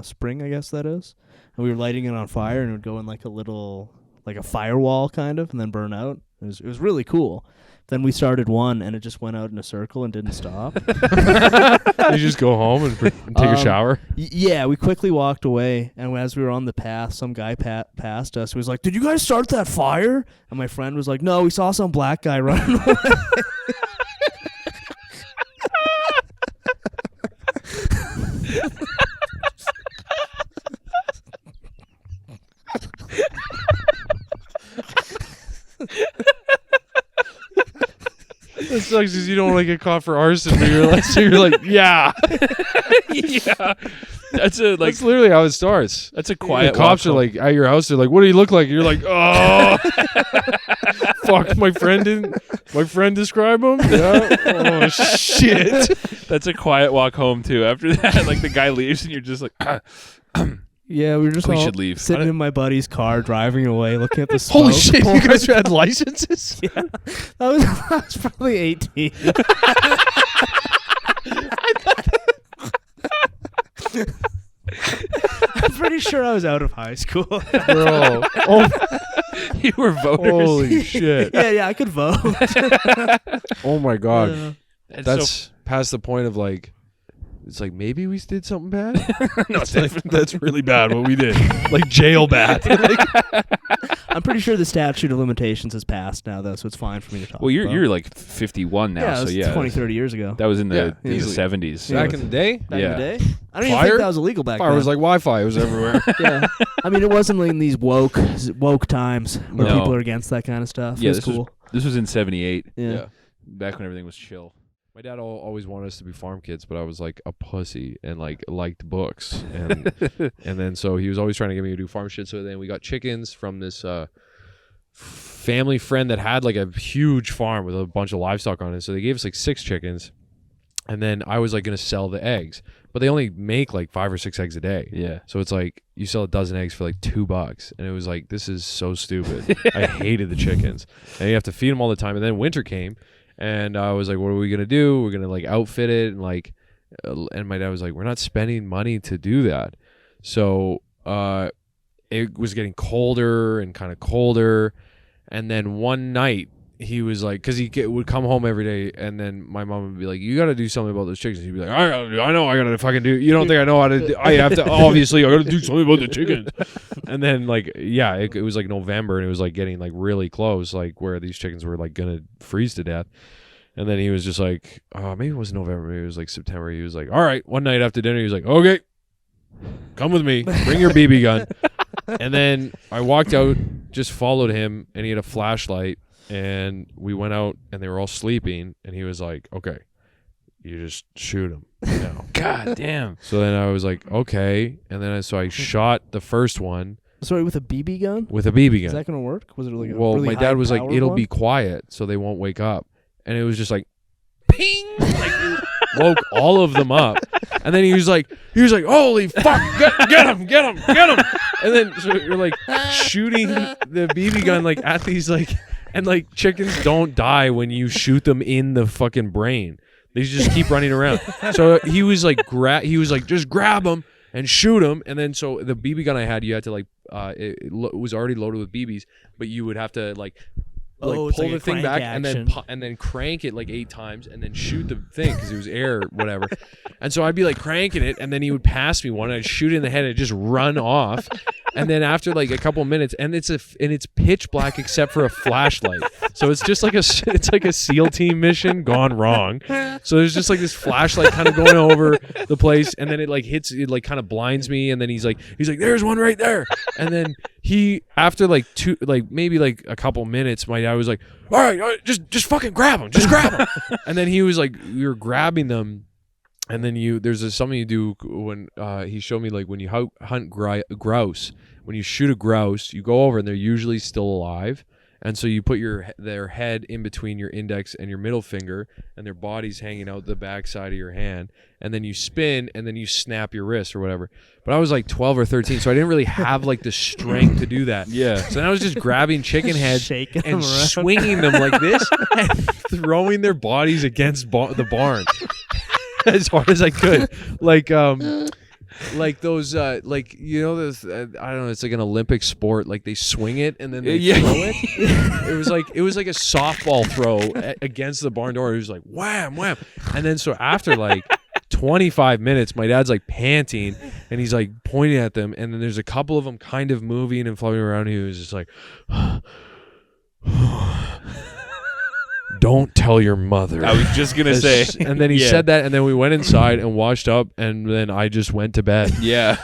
spring, I guess that is. And we were lighting it on fire, and it would go in like a little, like a firewall kind of, and then burn out. It was really cool. Then we started one, and it just went out in a circle and didn't stop. You just go home and take a shower? Yeah, we quickly walked away, and as we were on the path, some guy passed us. He was like, "Did you guys start that fire?" And my friend was like, "No, we saw some black guy running away." That sucks because you don't want to get caught for arson, but you're like, yeah. Yeah. That's literally how it starts. That's a quiet. The cops are like at your house. They're like, "What do you look like?" You're like, "Oh, fuck! My friend describe him." Yeah. Oh shit. That's a quiet walk home too. After that, like the guy leaves and you're just like, Yeah, we were just we should leave. Sitting in my buddy's car, driving away, looking at the smoke. Holy shit! You guys had licenses? Yeah, I was probably 18. I'm pretty sure I was out of high school. Bro. Oh, you were voters. holy shit. Yeah, I could vote. Oh my god. That's so past the point of like, it's like maybe we did something bad. No, that's really bad what we did. Like jail bad. I'm pretty sure the statute of limitations has passed now, though, so it's fine for me to talk. Well, about. you're like 51 now, Yeah, so it was yeah, 20, 30 years ago. that was in the easily. 70s. Back in the day? Back yeah. in the day? I don't even think that was illegal back Fire then. was like Wi-Fi. It was everywhere. Yeah. I mean, it wasn't in these woke times where No. people are against that kind of stuff. Yeah, It was cool. This was in 78. Yeah. Back when everything was chill. My dad always wanted us to be farm kids, but I was like a pussy and like liked books, and and then so he was always trying to get me to do farm shit. So then we got chickens from this family friend that had like a huge farm with a bunch of livestock on it. So they gave us like 6 chickens, and then I was like gonna sell the eggs, but they only make like 5 or 6 eggs a day. Yeah. So it's like you sell a dozen eggs for like $2, and it was like, this is so stupid. I hated the chickens, and you have to feed them all the time. And then winter came. And I was like, what are we going to do? We're going to like outfit it. And like, and my dad was like, we're not spending money to do that. So it was getting colder and kind of colder. And then one night he was like, because he would come home every day, and then my mom would be like, you got to do something about those chickens. He'd be like, I know I got to fucking do. You don't think I know how to do, I have to, obviously I got to do something about the chickens. And then like, yeah, it was like November, and it was like getting like really close, like where these chickens were like going to freeze to death. And then he was just like, maybe it was November, maybe it was like September. He was like, all right, one night after dinner, he was like, okay, come with me, bring your BB gun. And then I walked out, just followed him, and he had a flashlight, and we went out, and they were all sleeping, and he was like, okay, you just shoot him now. God damn. So then I was like, okay. And then so I shot the first one. Sorry, with a BB gun? With a BB gun. Is that going to work? Was it like a well, really my dad was like, it'll one? be quiet so they won't wake up. And it was just like, ping! Like, it woke all of them up. And then he was like, holy fuck, get him. And then so you're like shooting the BB gun like at these like, and like chickens don't die when you shoot them in the fucking brain. They just keep running around. So he was like, just grab them and shoot them. And then so the BB gun I had, you had to like, it was already loaded with BBs, but you would have to like pull like the thing back and action. then crank it like 8 times and then shoot the thing because it was air whatever. And so I'd be like cranking it, and then he would pass me one, and I'd shoot it in the head and it'd just run off. And then after like a couple minutes, and it's pitch black except for a flashlight, so it's just like it's like a SEAL team mission gone wrong. So there's just like this flashlight kind of going over the place, and then it like hits, it like kind of blinds me, and then he's like there's one right there. And then he, after like maybe like a couple minutes, my dad was like, all right, just fucking grab him, and then he was like, we were grabbing them. And then there's something you do when he showed me, like when you hunt grouse. When you shoot a grouse, you go over and they're usually still alive, and so you put their head in between your index and your middle finger, and their body's hanging out the backside of your hand, and then you spin, and then you snap your wrist or whatever. But I was like 12 or 13, so I didn't really have like the strength to do that. Yeah. So then I was just grabbing chicken heads Shaking and them around. swinging them like this and throwing their bodies against the barn. As hard as I could, like those, like, you know, those, I don't know, it's like an Olympic sport, like they swing it and then they throw it. It was like a softball throw against the barn door. It was like wham, wham, and then so after like 25 minutes, my dad's like panting and he's like pointing at them, and then there's a couple of them kind of moving and floating around. He was just like. Don't tell your mother. I was just gonna say. And then he said that, and then we went inside and washed up, and then I just went to bed. Yeah.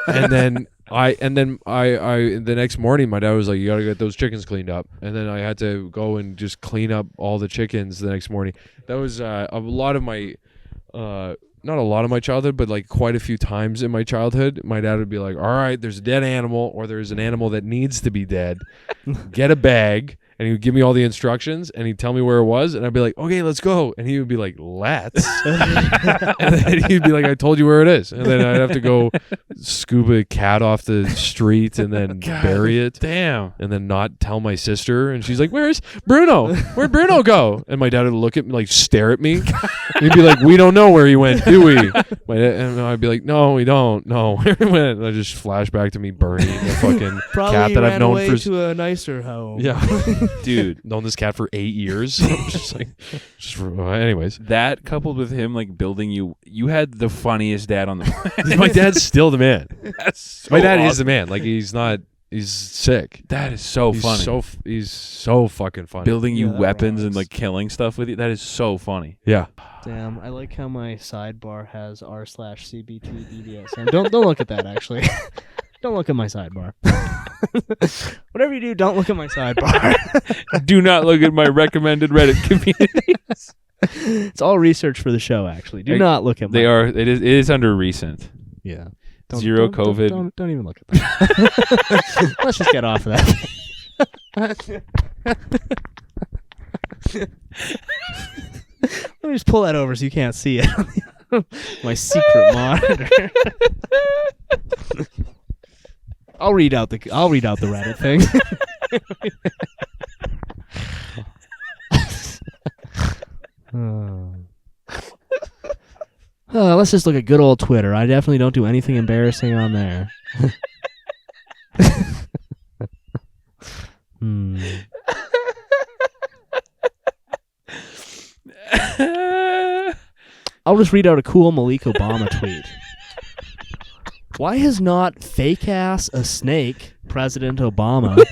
And then I the next morning, my dad was like, you gotta get those chickens cleaned up, and then I had to go and just clean up all the chickens the next morning. That was a lot of my not a lot of my childhood, but like quite a few times in my childhood, my dad would be like, all right, there's a dead animal, or there's an animal that needs to be dead. Get a bag. And he would give me all the instructions, and he'd tell me where it was, and I'd be like, okay, let's go. And he would be like, let's. And then he'd be like, I told you where it is. And then I'd have to go scoop a cat off the street and then bury it. Damn. And then not tell my sister. And she's like, where's Bruno? Where'd Bruno go? And my dad would look at me, like stare at me. He'd be like, we don't know where he went, do we? And I'd be like, no, we don't. No, where he went. And I just flash back to me burying the fucking cat that I've known away for. to a nicer home. Yeah. Dude, known this cat for 8 years. Anyways, that coupled with him like building you had the funniest dad on the planet. my dad's still the man. That's so My dad is awesome. the man. Like he's sick. That is so He's funny. He's so fucking funny. Building you Yeah, that weapons and rocks. like killing stuff with you. That is so funny. Yeah. Damn, I like how my sidebar has r/CBT Don't look at that, actually. Don't look at my sidebar. Whatever you do, don't look at my sidebar. Do not look at my recommended Reddit communities. It's all research for the show, actually. Do not look at my... They are. It is under recent. Yeah. Zero COVID. Don't even look at that. Let's just get off of that. Let me just pull that over so you can't see it. My secret monitor. I'll read out the Reddit thing. Let's just look at good old Twitter. I definitely don't do anything embarrassing on there. I'll just read out a cool Malik Obama tweet. Why has not fake-ass a snake President Obama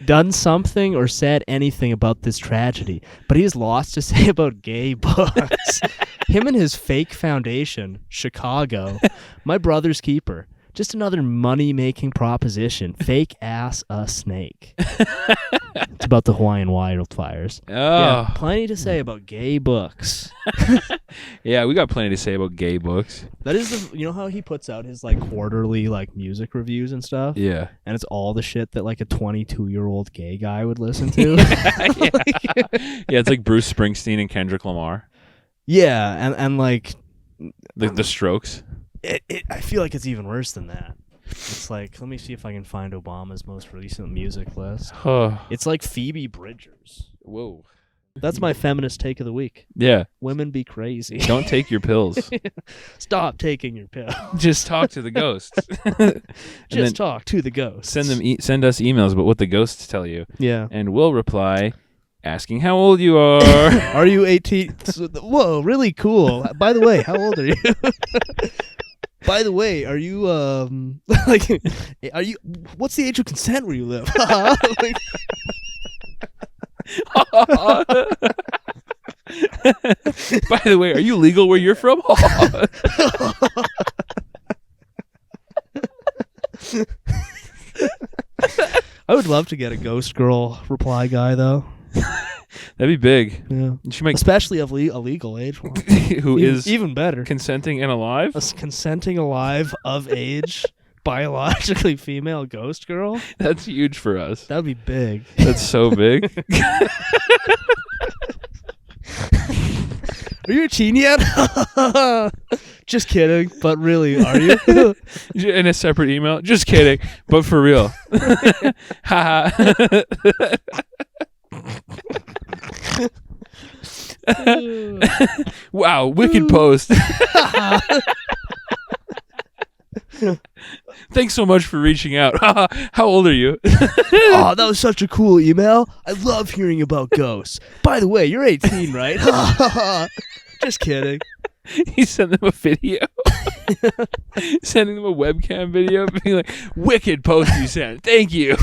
done something or said anything about this tragedy? But he has lots to say about gay books. Him and his fake foundation, Chicago, my brother's keeper. Just another money-making proposition. Fake-ass a snake. It's about the Hawaiian wildfires. Oh. Yeah, plenty to say about gay books. Yeah, we got plenty to say about gay books. That is you know how he puts out his like quarterly like music reviews and stuff? Yeah. And it's all the shit that like a 22-year-old gay guy would listen to. Yeah, it's like Bruce Springsteen and Kendrick Lamar. Yeah, and like The Strokes. I feel like it's even worse than that. It's like, let me see if I can find Obama's most recent music list. It's like Phoebe Bridgers. Whoa. That's my feminist take of the week. Yeah. Women be crazy. Don't take your pills. Stop taking your pill. Just talk to the ghosts. Just talk to the ghosts. Send us emails about what the ghosts tell you. Yeah. And we'll reply asking how old you are. Are you 18? Whoa, really cool. By the way, how old are you? By the way, are you what's the age of consent where you live? Like, by the way, are you legal where you're from? I would love to get a ghost girl reply guy though. That'd be big. Yeah. She might Especially of a legal age one. who is even better. consenting and alive. A consenting alive of age biologically female ghost girl. That's huge for us. That'd be big. That's so big. Are you a teen yet? Just kidding, but really, are you? In a separate email. Just kidding, but for real. Haha. Wow, wicked post. Thanks so much for reaching out. How old are you? Oh, that was such a cool email. I love hearing about ghosts. By the way, you're 18, right? Just kidding. He sent them a video. Sending them a webcam video being like, wicked post you sent. Thank you.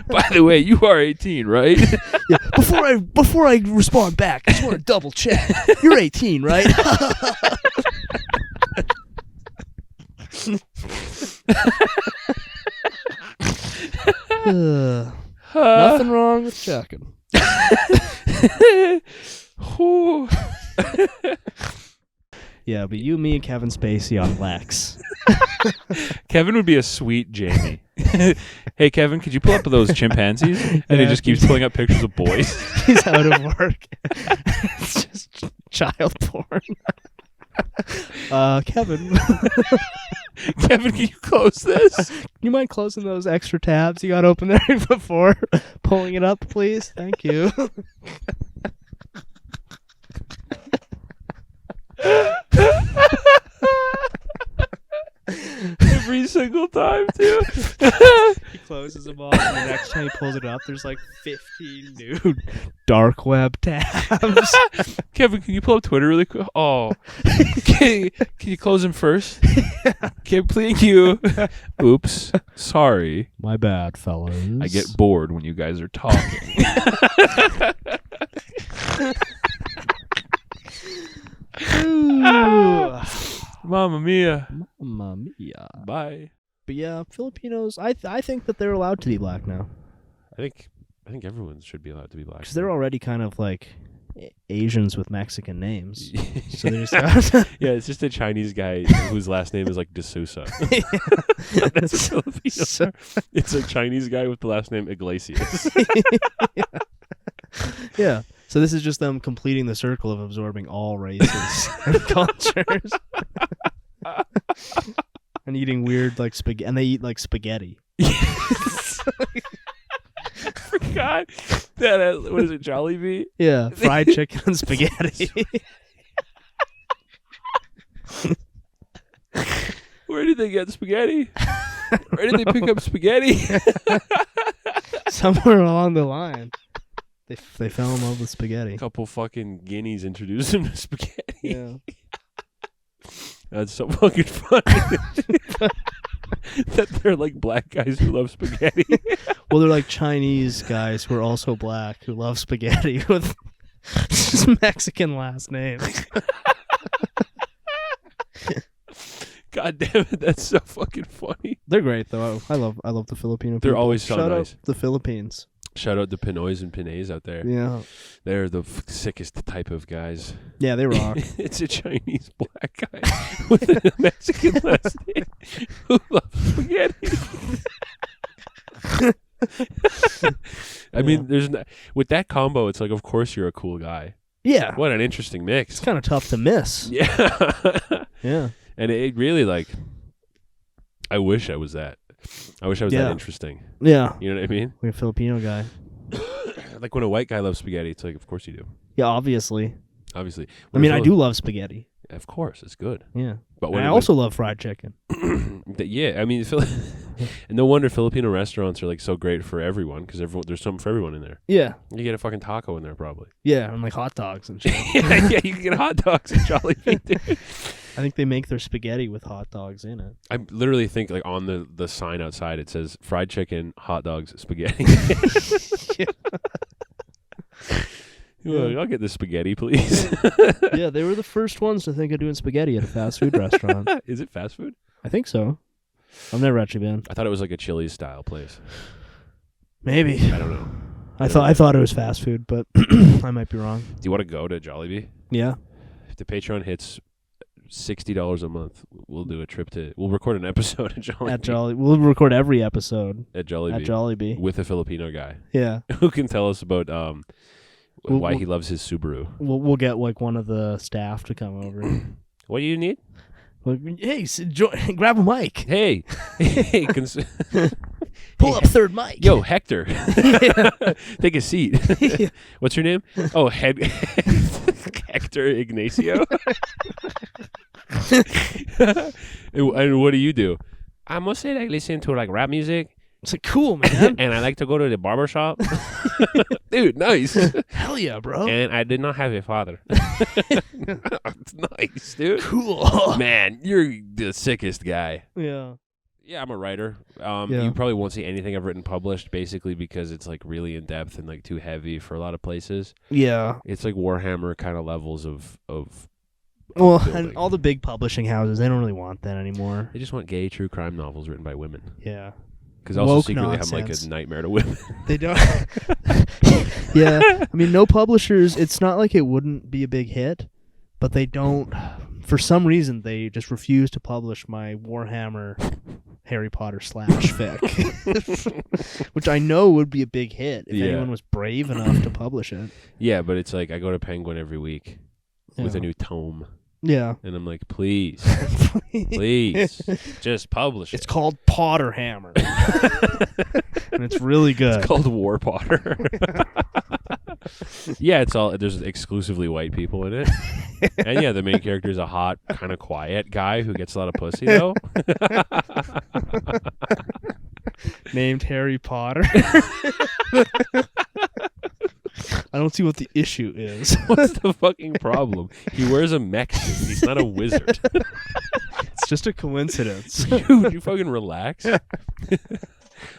By the way, you are 18, right? Yeah. Before I respond back, I just want to double check. You're 18, right? Nothing wrong with checking. Yeah, but you, me, and Kevin Spacey on Lex. Kevin would be a sweet Jamie. Hey, Kevin, could you pull up those chimpanzees? And he just keeps pulling up pictures of boys. He's out of work. It's just child porn. Kevin. Kevin, can you close this? You mind closing those extra tabs you got open there before pulling it up, please? Thank you. Every single time, too. He closes them all, and the next time he pulls it up, there's like 15 new dark web tabs. Kevin, can you pull up Twitter really quick? Oh. Can you close them first? Okay, thank you. Oops. Sorry. My bad, fellas. I get bored when you guys are talking. Mamma mia. Mamma mia. Bye. But yeah, Filipinos, I think that they're allowed to be black now. I think everyone should be allowed to be black. Because they're already kind of like Asians with Mexican names. So they just yeah, it's just a Chinese guy whose last name is like D'Souza. That's what Filipinos are. It's a Chinese guy with the last name Iglesias. Yeah. So this is just them completing the circle of absorbing all races and cultures. And eating weird like spaghetti. And they eat like spaghetti. I forgot that. What is it, Jollibee? Yeah, fried chicken and spaghetti. Where did they get spaghetti? Where did they pick up spaghetti? Somewhere along the line, they fell in love with spaghetti. A couple fucking guineas introduced them to spaghetti. Yeah. That's so fucking funny. That they're like black guys who love spaghetti. Well, they're like Chinese guys who are also black who love spaghetti with just Mexican last names. God damn it, that's so fucking funny. They're great though. I love the Filipino people. They're always so Shout nice. out the Philippines. Shout out to Pinoys and Pinays out there. Yeah. They're the sickest type of guys. Yeah, they rock. It's a Chinese black guy with a Mexican last name who loves spaghetti. I mean, with that combo, it's like, of course you're a cool guy. Yeah. What an interesting mix. It's kind of tough to miss. Yeah. Yeah. And it really, like, I wish I was that. I wish I was that interesting. Yeah. You know what I mean? Like a Filipino guy. Like when a white guy loves spaghetti, it's like, of course you do. Yeah, obviously. Obviously. I mean, I do love spaghetti. Of course, it's good. Yeah. But I also love fried chicken. Yeah, I mean, and no wonder Filipino restaurants are like so great for everyone because there's something for everyone in there. Yeah. You get a fucking taco in there probably. Yeah, and like hot dogs and shit. Yeah, you can get hot dogs at Jollibee, dude. I think they make their spaghetti with hot dogs in it. I literally think like on the sign outside it says fried chicken, hot dogs, spaghetti. Like, I'll get the spaghetti, please. Yeah, they were the first ones to think of doing spaghetti at a fast food restaurant. Is it fast food? I think so. I've never actually been. I thought it was like a Chili's style place. Maybe. I don't know. I thought it was fast food, but I might be wrong. Do you want to go to Jollibee? Yeah. If the Patreon hits $60 a month, we'll do a trip we'll record an episode at Jollibee. We'll record every episode at Jollibee. At Jollibee. With a Filipino guy. Yeah. Who can tell us about why he loves his Subaru. We'll get like one of the staff to come over. What do you need? Like, hey, grab a mic. Hey, Pull up third mic. Yo, Hector. Take a seat. What's your name? Oh, Hector Ignacio. And what do you do? I mostly like listen to like rap music. It's like, cool, man. And I like to go to the barber shop. Dude, nice. Hell yeah, bro. And I did not have a father. It's nice, dude. Cool. Man, you're the sickest guy. Yeah. Yeah, I'm a writer. Yeah. You probably won't see anything I've written published, basically because it's like really in depth and like too heavy for a lot of places. Yeah. It's like Warhammer kind of levels of well, building. and all the big publishing houses, they don't really want that anymore. They just want gay true crime novels written by women. Yeah. Because also Woke secretly nonsense. I'm like a nightmare to women. They don't. Yeah. I mean, no publishers, it's not like it wouldn't be a big hit, but they don't, for some reason, they just refuse to publish my Warhammer Harry Potter / fic, which I know would be a big hit if anyone was brave enough to publish it. Yeah, but it's like I go to Penguin every week with a new tome. Yeah. And I'm like, please, please, just publish it. It's called Potterhammer. And it's really good. It's called War Potter. Yeah, there's exclusively white people in it. And yeah, the main character is a hot, kind of quiet guy who gets a lot of pussy, though. Named Harry Potter. I don't see what the issue is. What's the fucking problem? He wears a mech suit. He's not a wizard. It's just a coincidence. Dude, you fucking relax.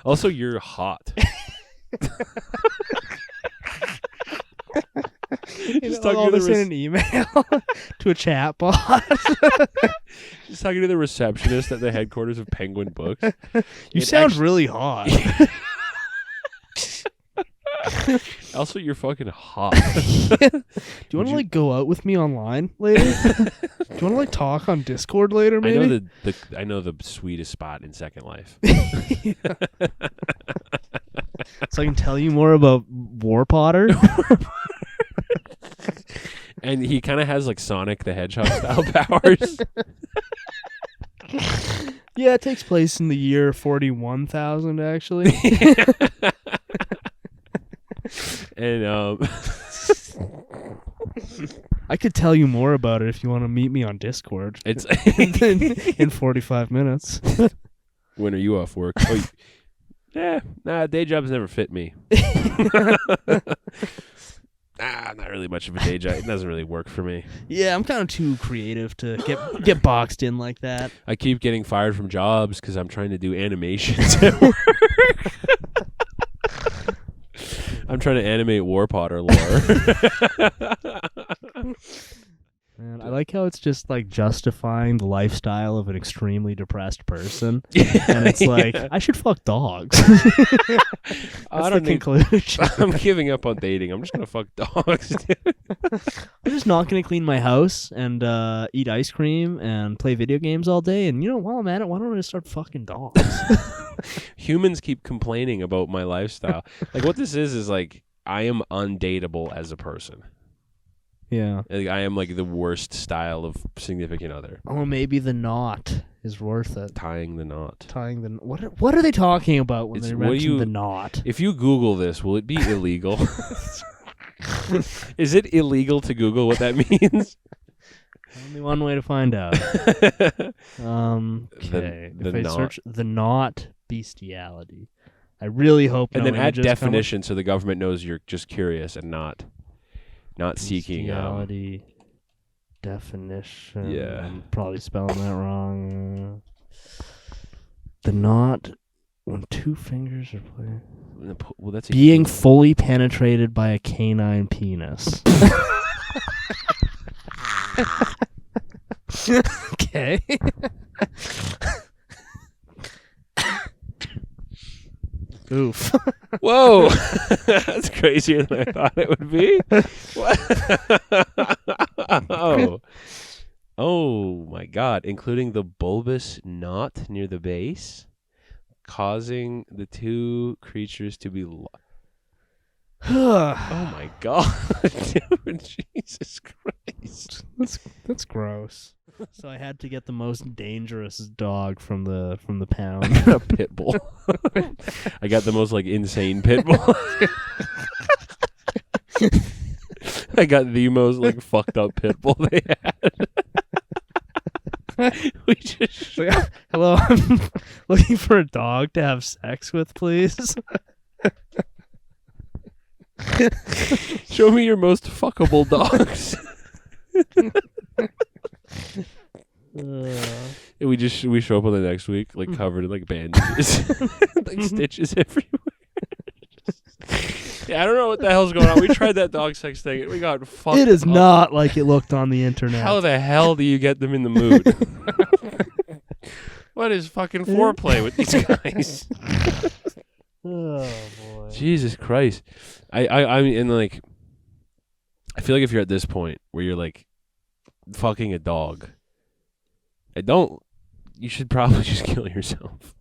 Also, you're hot. Just all this in an email to a chat bot. Just talking to the receptionist at the headquarters of Penguin Books. You sound really hot. Also, you're fucking hot. Do you want to like go out with me online later? Do you want to like talk on Discord later? Maybe I know the sweetest spot in Second Life. So I can tell you more about War Potter. And he kind of has like Sonic the Hedgehog style powers. Yeah, it takes place in the year 41,000 actually. And I could tell you more about it if you want to meet me on Discord. It's in 45 minutes. When are you off work? Nah, day jobs never fit me. Not really much of a day job. It doesn't really work for me. Yeah, I'm kind of too creative to get boxed in like that. I keep getting fired from jobs because I'm trying to do animations at work. I'm trying to animate War Potter lore. Man, I like how it's just like justifying the lifestyle of an extremely depressed person. And it's like, I should fuck dogs. That's the conclusion. I'm giving up on dating. I'm just going to fuck dogs. I'm just not going to clean my house and eat ice cream and play video games all day. And while I'm at it, why don't I just start fucking dogs? Humans keep complaining about my lifestyle. Like, what this is like, I am undateable as a person. Yeah. Like, I am like the worst style of significant other. Oh, maybe the knot is worth it. Tying the knot. Tying the what are they talking about when they mention the knot? If you Google this, will it be illegal? Is it illegal to Google what that means? Only one way to find out. Okay. The if I knot. search the knot bestiality, I really hope. And no then add images come up. definition so the government knows you're just curious and not seeking. Bestiality definition. Yeah. I'm probably spelling that wrong. The knot when two fingers are playing. Well, that's Being fully penetrated by a canine penis. Okay. Oof. Whoa, that's crazier than I thought it would be. Oh my God! Including the bulbous knot near the base, causing the two creatures to be. Oh my God, dude! Jesus Christ! That's gross. So I had to get the most dangerous dog from the pound. A pit bull. I got the most insane pit bull. I got the most fucked up pit bull they had. We just Hello, I'm looking for a dog to have sex with, please. show me your most fuckable dogs. We show up on the next week covered in bandages, stitches everywhere. Yeah, I don't know what the hell's going on. We tried that dog sex thing. We got fucked. It is up. not like it looked on the internet. How the hell do you get them in the mood? What is fucking foreplay with these guys? Oh boy. Jesus Christ. I mean, I feel like if you're at this point where you're fucking a dog, you should probably just kill yourself.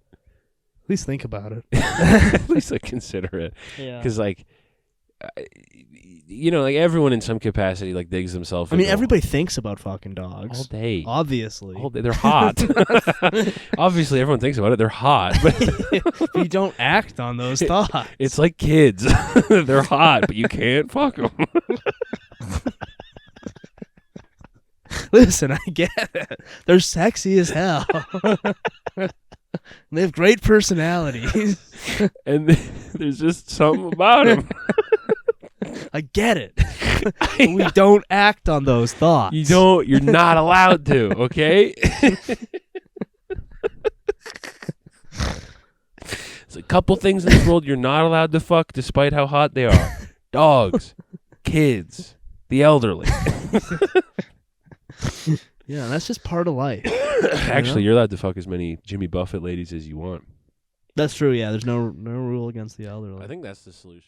At least think about it. At least consider it. Yeah. Because everyone in some capacity digs themselves. I mean, everybody thinks about fucking dogs all day. Obviously. All day. They're hot. Obviously, everyone thinks about it. They're hot. But you don't act on those thoughts. it's like kids. They're hot, but you can't fuck them. Listen, I get it. They're sexy as hell. They have great personalities. And there's just something about them. I get it. But we don't act on those thoughts. You're not allowed to, okay? There's a couple things in this world you're not allowed to fuck despite how hot they are. Dogs, kids, the elderly. Yeah, that's just part of life. Actually, you're allowed to fuck as many Jimmy Buffett ladies as you want. That's true, yeah. There's no rule against the elderly. I think that's the solution.